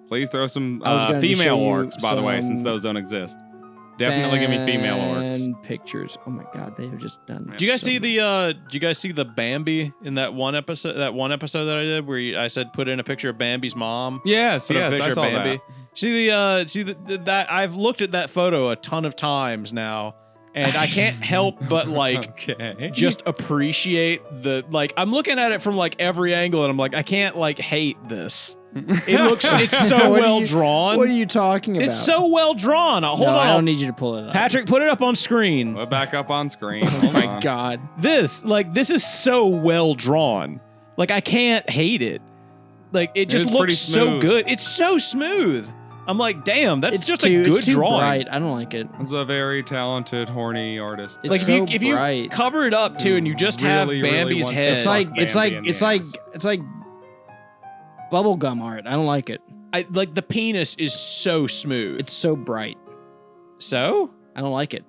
Please throw some I was gonna female show you orcs, by the way, since some those don't exist. Definitely give me female orcs. And pictures. Oh my god, they have just done. Did you guys so see much. Did you guys see the Bambi in that one episode? That one episode that I did where I said put in a picture of Bambi's mom. Yes, Put up a yes, I picture saw of Bambi. that. See that I've looked at that photo a ton of times now, and I can't help but like Okay. just appreciate the like. I'm looking at it from like every angle, and I'm like, I can't like hate this. It's so What are well you- drawn. What are you talking about? It's so well drawn. Hold no, on, I don't need you to pull it up. Patrick, put it up on screen. We're back up on screen. Oh my god. This is so well drawn. Like I can't hate it. Like it just is pretty looks so smooth. good. It's so smooth. I'm like, damn, that's It's just too, a good it's too drawing. bright. I don't like it. It's a very talented, horny artist. It's Like so if you bright. cover it up too, and you just have Really, really Bambi's wants to head. It's like fuck it's Bambi like in the it's like ass. it's like bubblegum art. I don't like it. Like the penis is so smooth. It's so bright. So I don't like it.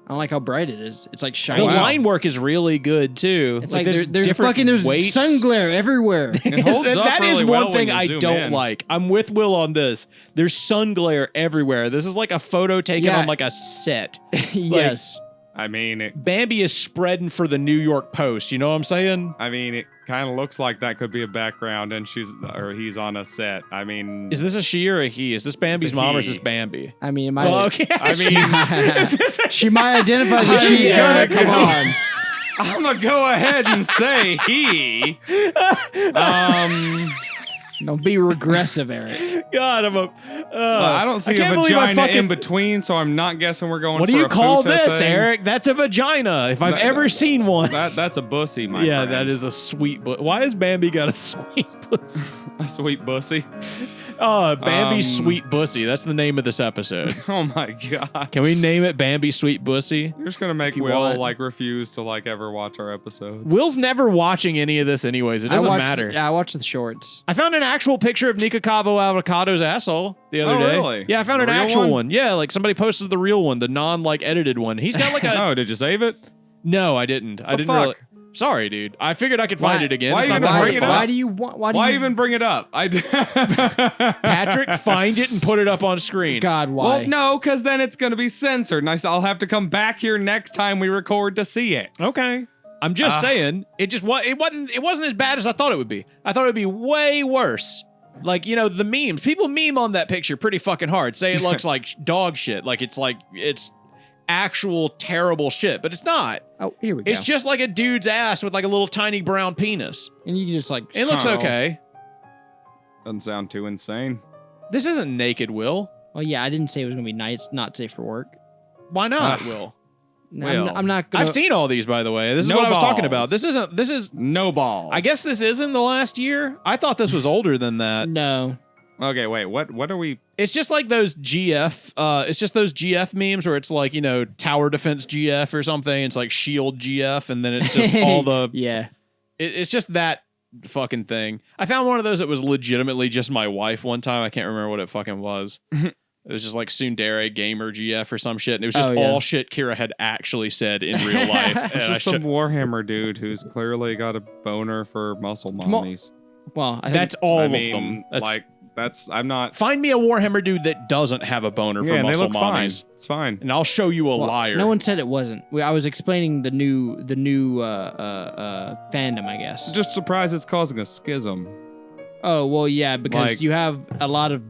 I don't like how bright it is. It's like the shiny. line work is really good too. It's like there's different fucking there's weights. sun glare everywhere. It holds up That is really one well thing when you I zoom don't in. like. I'm with Will on this. There's sun glare everywhere. This is like a photo taken Yeah. on like a set. Yes. I mean, it Bambi is spreading for the New York Post. You know what I'm saying? it kind of looks like that could be a background, and he's on a set. I mean, Is this a she or a he? Is this Bambi's It's a mom or is he. this Bambi? I mean, it might. Well, okay. I mean, she might identify as a she. Yeah, Eric, come on. I'm gonna go ahead and say he. Don't be regressive, Eric. God, I'm a. I don't see a can't believe I vagina fucking- in between, so I'm not guessing we're going. What for do you a call futa this, thing. Eric? That's a vagina. If I've That- ever seen one. That's a bussy, my Yeah, friend. that is a sweet. Why has Bambi got a sweet pussy? a sweet bussy. Bambi's sweet bussy. That's the name of this episode. Oh my god! Can we name it Bambi Sweet Bussy? You're just gonna make you Will want. like refuse to like ever watch our episodes. Will's never watching any of this, anyways. It doesn't matter. I watched the shorts. I found an actual picture of Nikocavo Avocado's asshole the other Oh, day. really? Yeah, I found The an real actual one? one. Yeah, like somebody posted the real one, the edited one. He's got like a. Oh, did you save it? No, I didn't. I The didn't fuck? really. Sorry, dude. I figured I could find Why- it again. why It's you not gonna that bring hard it to up? find. Why do you want? Why do Why you even bring it up? Patrick, find it and put it up on screen. God, why? Well, no, because then it's gonna be censored, and I'll have to come back here next time we record to see it. Okay. I'm just saying, it wasn't as bad as I thought it would be. I thought it would be way worse. Like, the memes. People meme on that picture pretty fucking hard. Say it looks like dog shit. Like it's actual terrible shit, but it's not. Oh, here we go. It's just like a dude's ass with like a little tiny brown penis. and you can just like. It looks Oh. okay. Doesn't sound too insane. This isn't naked, Will. Well, yeah, I didn't say it was gonna be nice, not safe for work. Why not, Ugh. Will? I'm not gonna. I've seen all these, by the way. This is No what I was talking balls. about. This is. No balls. I guess this is in the last year. I thought this was older than that. No. Okay, wait. What are we? It's just like those GF. It's just those GF memes where it's like, you know, tower defense GF or something. It's like shield GF, and then it's just all the. Yeah. It's just that fucking thing. I found one of those that was legitimately just my wife one time. I can't remember what it fucking was. It was just like Tsundere Gamer GF or some shit. And it was just all shit Kira had actually said in real life. It's just some Warhammer dude who's clearly got a boner for muscle mommies. Well, I think that's all of them. I'm not. Find me a Warhammer dude that doesn't have a boner for and they muscle look fine. mommies. It's fine. And I'll show you a liar. No one said it wasn't. I was explaining the new fandom, I guess. Just surprised it's causing a schism. Oh well, yeah, because Like- you have a lot of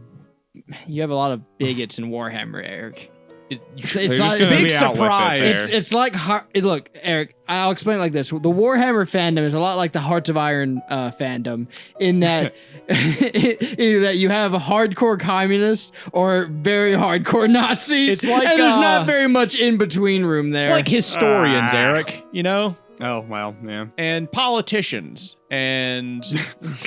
bigots in Warhammer, Eric. It's So you're not just gonna big be out with it surprise. there. it's like look, Eric. I'll explain it like this: the Warhammer fandom is a lot like the Hearts of Iron fandom, in that either that you have a hardcore communist or very hardcore Nazis. It's like, and there's not very much in between room there. It's like historians, Eric, you know? Oh well, yeah. And politicians. And,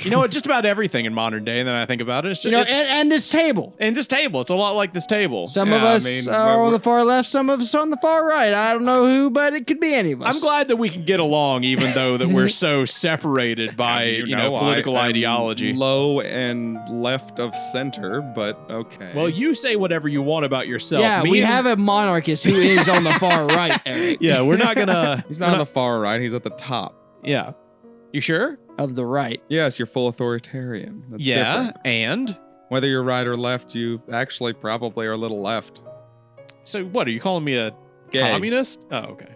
you know, just about everything in modern day. And then I think about it. It's just, and this table. and this table. It's a lot like this table. Some of Yeah, I us mean, are on we're- the far left, some of us on the far right. I don't know who, but it could be any of us. I'm glad that we can get along, even though that we're so separated by, you know, political I'm ideology. low and left of center, but okay. Well, you say whatever you want about yourself. Yeah, Me we and- have a monarchist who is on the far right, Eric. Yeah, we're not gonna. he's not on the far right. He's at the top. Yeah. You sure? Of the right. Yes, you're full authoritarian. That's Yeah. different. And Whether you're right or left, you actually probably are a little left. so, what are you calling me a Gay. communist? Oh, okay.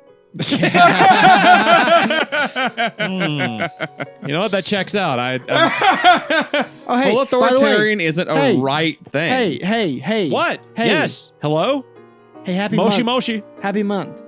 You know what? That checks out. Oh, hey, Full by the way, authoritarian isn't a hey, right thing. hey. What? Hey. Yes. Hello. Hey, happy Moshi month. Moshi. Happy month.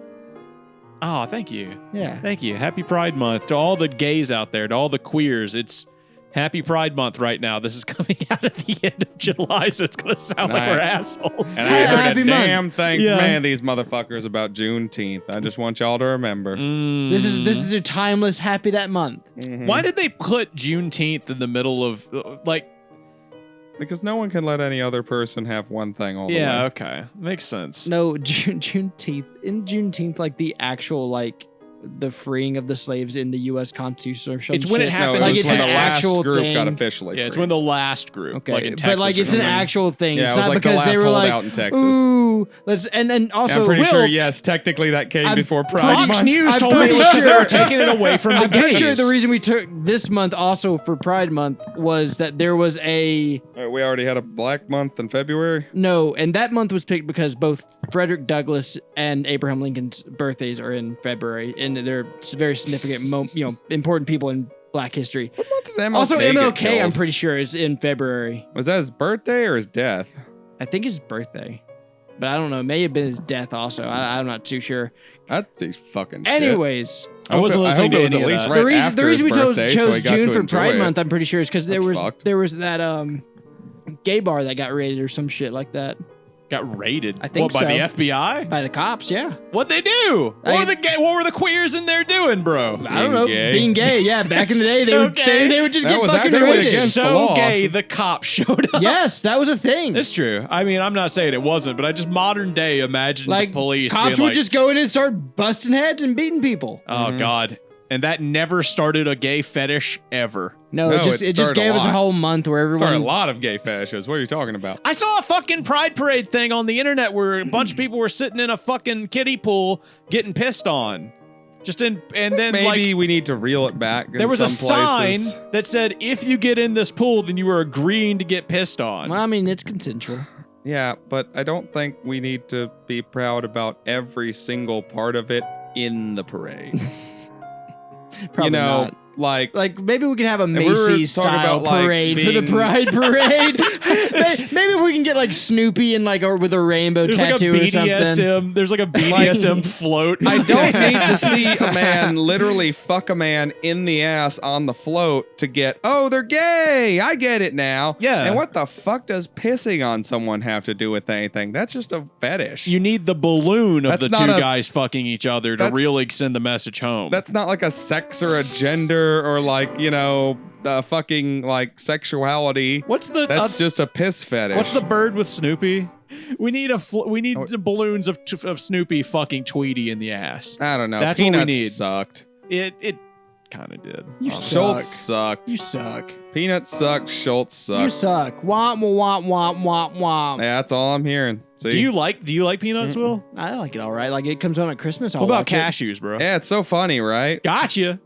Oh, thank you. Yeah. Thank you. Happy Pride Month to all the gays out there, to all the queers. It's Happy Pride Month right now. This is coming out at the end of July, so it's going to sound like we're assholes. And I heard Happy a month. damn thing Yeah. from any of these motherfuckers about Juneteenth. I just want y'all to remember. This is a timeless happy that month. Why did they put Juneteenth in the middle of, like, Because no one can let any other person have one thing all the yeah, way. okay. Makes sense. No, Juneteenth, like the actual the freeing of the slaves in the U.S. Constitution or something. It's when it No, happened. it Like was it's when an the last actual group thing. got officially Yeah, it's free. when the last group, Okay, like in but Texas like or it's an something. actual thing. Yeah, it's it was not like the because they last were like, holdout in Texas. ooh, let's and Yeah, also I'm pretty Will, sure, yes, technically that came I'm before Pride Fox Month. News I'm told me it pretty was because they sure- were taking it away from the I'm pretty sure gays. the reason we took this month also for Pride Month was that there was We already had a Black Month in February. and that month was picked because both Frederick Douglass and Abraham Lincoln's birthdays are in February, and they're very significant, important people in Black history. Also, get MLK, I'm killed? pretty sure is in February. Was that his birthday or his death? I think his birthday, but I don't know. It may have been his death also. I'm not too sure. That's a fucking shit. Anyways, I wasn't listening to it was any at of least that. right the reason after his we birthday, so chose he got June to for enjoy Pride it. Month, I'm pretty sure, is because there That's was fucked. that gay bar that got raided or some shit like that Got raided. I think what, by so. the FBI? by the cops. Yeah, What'd they do? What were the queers in there doing, bro? I don't know, gay. being gay. Yeah, back in the day, So gay. they would just That get was fucking actually raided. against the So laws. gay, the cops showed up. Yes, that was a thing. It's true. I mean, I'm not saying it wasn't, but I just modern day imagine Like the police cops being would like, just go in and start busting heads and beating people. oh God. And that never started a gay fetish ever. No, No, it just it it just started a gave us a lot. whole month where Sorry, a everyone. lot of gay fetishes. What are you talking about? I saw a fucking Pride Parade thing on the internet where a bunch of people were sitting in a fucking kiddie pool getting pissed on. And then Maybe like we need to reel it back. there was a sign places. that said, if you get in this pool, then you are agreeing to get pissed on. Well, I mean, it's consensual. Yeah, but I don't think we need to be proud about every single part of it in the parade. Probably know, not. Like maybe we can have a we were Macy's talking style about, like, parade for the being- Pride Parade. Maybe if we can get like Snoopy and like with a rainbow There's like a tattoo or something. BDSM. There's like a BDSM float. I don't need to see a man literally fuck a man in the ass on the float to get, oh, they're gay. I get it now. Yeah. And what the fuck does pissing on someone have to do with anything? That's just a fetish. You need the balloon of That's the not two a- guys fucking each other to That's- really send the message home. That's not like a sex or a gender or like, fucking like sexuality. What's the That's just a piss fetish. what's the bird with Snoopy? We need the balloons of Snoopy fucking Tweety in the ass. I don't know. That's what we Peanuts need. sucked. It kind of did. You Schultz suck. sucked. You suck. Peanuts sucked. Schultz You sucked. suck. Womp womp womp womp womp. Yeah, that's all I'm hearing. See? Do you like Peanuts, Will? I like it all right. Like it comes on at Christmas. I'll What about watch it. cashews, bro? Yeah, it's so funny, right? Gotcha.